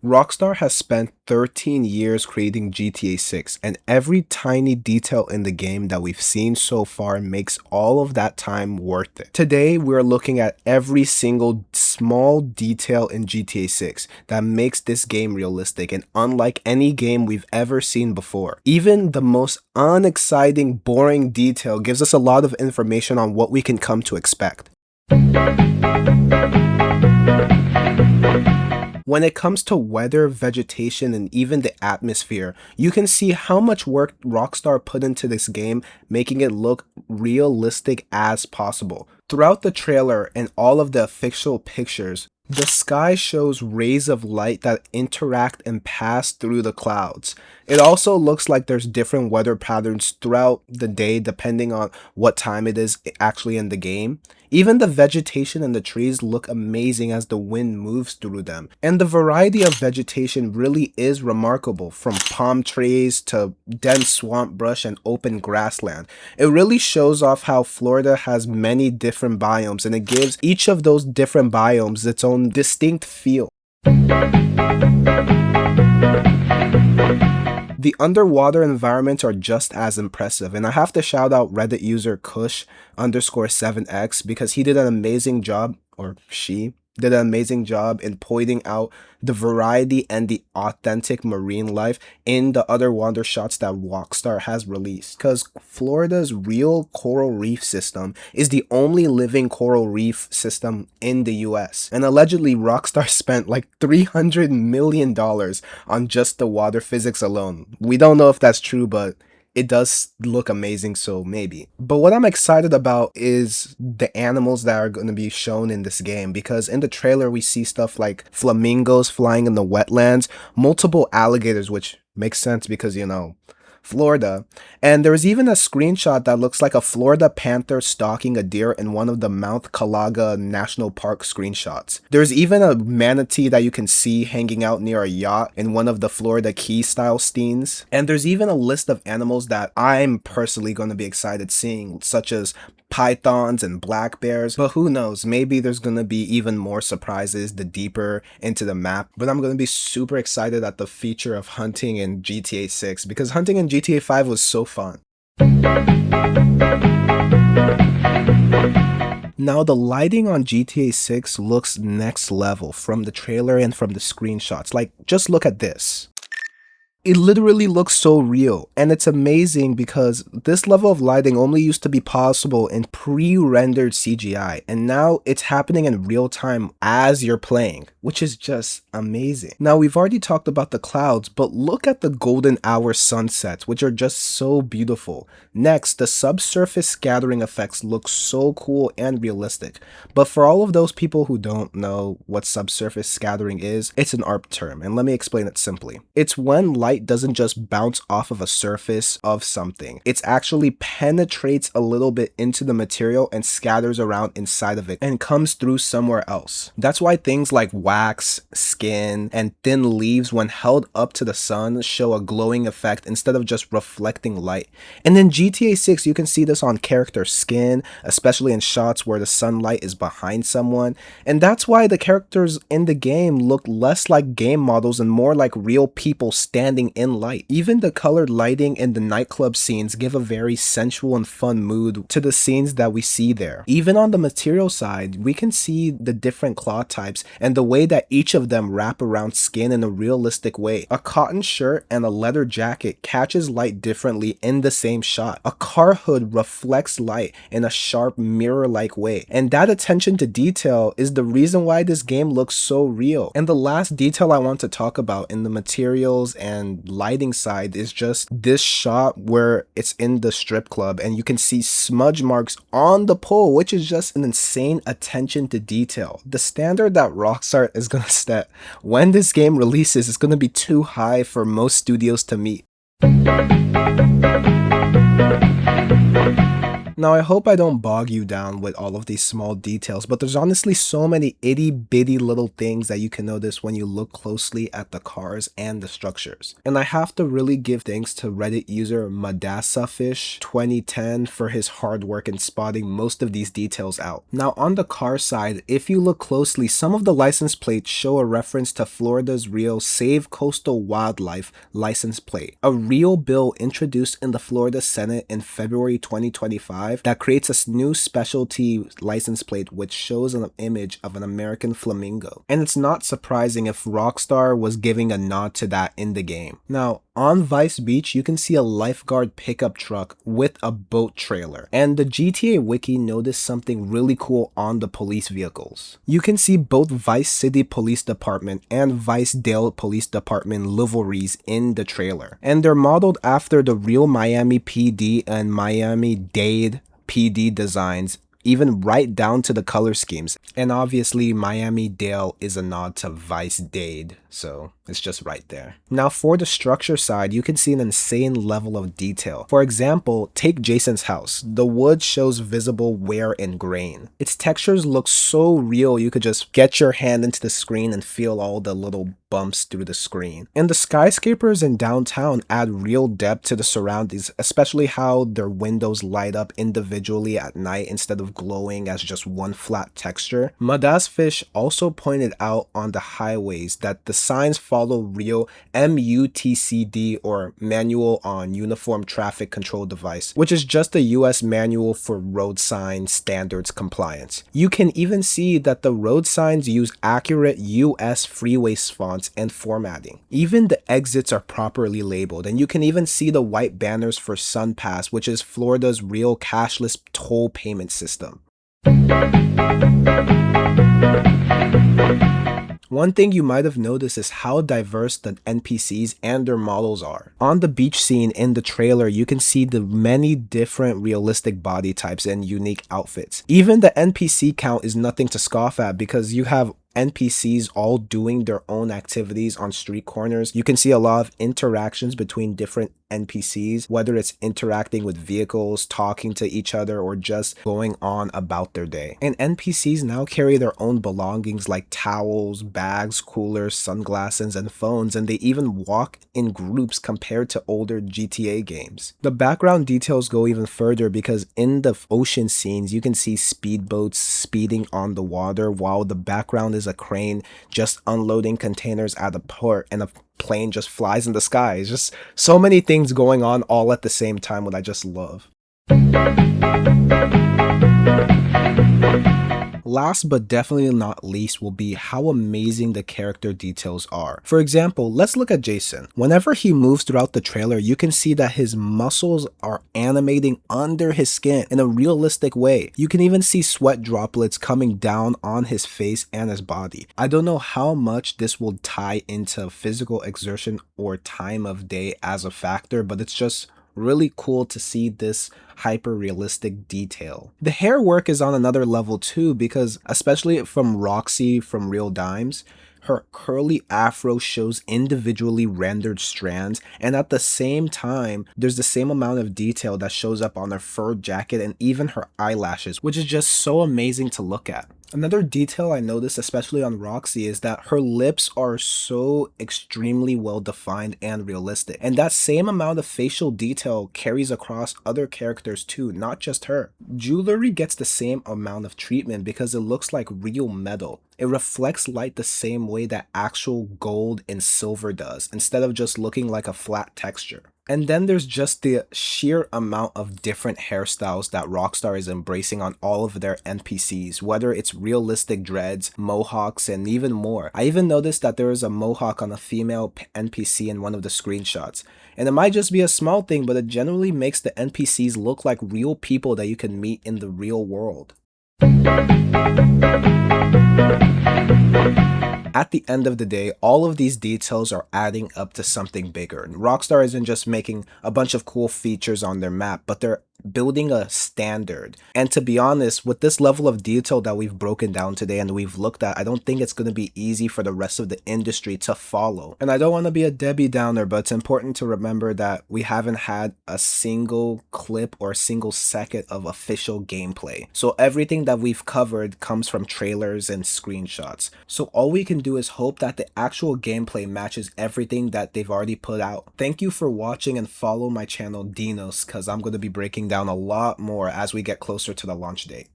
Rockstar has spent 13 years creating GTA 6, and every tiny detail in the game that we've seen so far makes all of that time worth it. Today, we're looking at every single small detail in GTA 6 that makes this game realistic and unlike any game we've ever seen before. Even the most unexciting, boring detail gives us a lot of information on what we can come to expect. When it comes to weather, vegetation, and even the atmosphere, you can see how much work Rockstar put into this game, making it look realistic as possible. Throughout the trailer and all of the official pictures, the sky shows rays of light that interact and pass through the clouds. It also looks like there's different weather patterns throughout the day depending on what time it is actually in the game. Even the vegetation and the trees look amazing as the wind moves through them. And the variety of vegetation really is remarkable, from palm trees to dense swamp brush and open grassland. It really shows off how Florida has many different biomes, and it gives each of those different biomes its own distinct feel. The underwater environments are just as impressive, and I have to shout out Reddit user Kush_7x because he did an amazing job, or she did an amazing job in pointing out the variety and the authentic marine life in the underwater shots that Rockstar has released. Because Florida's real coral reef system is the only living coral reef system in the US. And allegedly Rockstar spent like $300 million on just the water physics alone. We don't know if that's true, but it does look amazing, so maybe. But what I'm excited about is the animals that are going to be shown in this game, because in the trailer we see stuff like flamingos flying in the wetlands, multiple alligators, which makes sense because, you know, Florida. And there's even a screenshot that looks like a Florida panther stalking a deer in one of the Mount Calaga National Park screenshots. There's even a manatee that you can see hanging out near a yacht in one of the Florida Key style scenes. And there's even a list of animals that I'm personally going to be excited seeing, such as pythons and black bears, but who knows, maybe there's gonna be even more surprises the deeper into the map. But I'm gonna be super excited at the feature of hunting in GTA 6 because hunting in GTA 5 was so fun. Now the lighting on GTA 6 looks next level from the trailer and from the screenshots. Like, just look at this. It literally looks so real, and it's amazing because this level of lighting only used to be possible in pre-rendered CGI, and now it's happening in real time as you're playing, which is just amazing. Now we've already talked about the clouds, but look at the golden hour sunsets, which are just so beautiful. Next, the subsurface scattering effects look so cool and realistic, but for all of those people who don't know what subsurface scattering is, it's an art term, and let me explain it simply. It's when light doesn't just bounce off of a surface of something. It actually penetrates a little bit into the material and scatters around inside of it and comes through somewhere else. That's why things like wax, skin, and thin leaves when held up to the sun show a glowing effect instead of just reflecting light. And in GTA 6 you can see this on character skin, especially in shots where the sunlight is behind someone. And that's why the characters in the game look less like game models and more like real people standing in light. Even the colored lighting in the nightclub scenes give a very sensual and fun mood to the scenes that we see there. Even on the material side, we can see the different cloth types and the way that each of them wrap around skin in a realistic way. A cotton shirt and a leather jacket catches light differently in the same shot. A car hood reflects light in a sharp mirror-like way. And that attention to detail is the reason why this game looks so real. And the last detail I want to talk about in the materials and lighting side is just this shot where it's in the strip club and you can see smudge marks on the pole, which is just an insane attention to detail. The standard that Rockstar is gonna set when this game releases is gonna be too high for most studios to meet. Now, I hope I don't bog you down with all of these small details, but there's honestly so many itty bitty little things that you can notice when you look closely at the cars and the structures. And I have to really give thanks to Reddit user Madasafish2010 for his hard work in spotting most of these details out. Now, on the car side, if you look closely, some of the license plates show a reference to Florida's real Save Coastal Wildlife license plate, a real bill introduced in the Florida Senate in February 2025 that creates a new specialty license plate which shows an image of an American flamingo. And it's not surprising if Rockstar was giving a nod to that in the game. Now, on Vice Beach, you can see a lifeguard pickup truck with a boat trailer. And the GTA Wiki noticed something really cool on the police vehicles. You can see both Vice City Police Department and Vice Dale Police Department liveries in the trailer. And they're modeled after the real Miami PD and Miami-Dade PD designs, even right down to the color schemes. And obviously Miami-Dade is a nod to Vice-Dade, so it's just right there. Now for the structure side, you can see an insane level of detail. For example, take Jason's house. The wood shows visible wear and grain. Its textures look so real you could just get your hand into the screen and feel all the little bumps through the screen. And the skyscrapers in downtown add real depth to the surroundings, especially how their windows light up individually at night instead of glowing as just one flat texture. Madasfish also pointed out on the highways that the signs follow real MUTCD, or Manual on Uniform Traffic Control Device, which is just the US manual for road sign standards compliance. You can even see that the road signs use accurate US freeway fonts and formatting. Even the exits are properly labeled, and you can even see the white banners for SunPass, which is Florida's real cashless toll payment system. One thing you might have noticed is how diverse the NPCs and their models are. On the beach scene in the trailer, you can see the many different realistic body types and unique outfits. Even the NPC count is nothing to scoff at, because you have NPCs all doing their own activities on street corners. You can see a lot of interactions between different NPCs, whether it's interacting with vehicles, talking to each other, or just going on about their day. And NPCs now carry their own belongings like towels, bags, coolers, sunglasses, and phones, and they even walk in groups compared to older GTA games. The background details go even further, because in the ocean scenes, you can see speedboats speeding on the water while the background is a crane just unloading containers at a port, and a plane just flies in the sky. It's just so many things going on all at the same time, what I just love. Last but definitely not least will be how amazing the character details are. For example, let's look at Jason. Whenever he moves throughout the trailer, you can see that his muscles are animating under his skin in a realistic way. You can even see sweat droplets coming down on his face and his body. I don't know how much this will tie into physical exertion or time of day as a factor, but it's just really cool to see this hyper realistic detail. The hair work is on another level too, because especially from Roxy from Real Dimes, her curly afro shows individually rendered strands, and at the same time there's the same amount of detail that shows up on her fur jacket and even her eyelashes, which is just so amazing to look at. Another detail I noticed, especially on Roxy, is that her lips are so extremely well defined and realistic. And that same amount of facial detail carries across other characters too, not just her. Jewelry gets the same amount of treatment because it looks like real metal. It reflects light the same way that actual gold and silver does, instead of just looking like a flat texture. And then there's just the sheer amount of different hairstyles that Rockstar is embracing on all of their NPCs, whether it's realistic dreads, mohawks, and even more. I even noticed that there is a mohawk on a female NPC in one of the screenshots. And it might just be a small thing, but it generally makes the NPCs look like real people that you can meet in the real world. At the end of the day, all of these details are adding up to something bigger. And Rockstar isn't just making a bunch of cool features on their map, but they're building a standard. And to be honest, with this level of detail that we've broken down today and we've looked at, I don't think it's going to be easy for the rest of the industry to follow. And I don't want to be a Debbie Downer, but it's important to remember that we haven't had a single clip or a single second of official gameplay. So everything that we've covered comes from trailers and screenshots. So all we can do is hope that the actual gameplay matches everything that they've already put out. Thank you for watching, and follow my channel Dinos, because I'm going to be breaking down a lot more as we get closer to the launch date.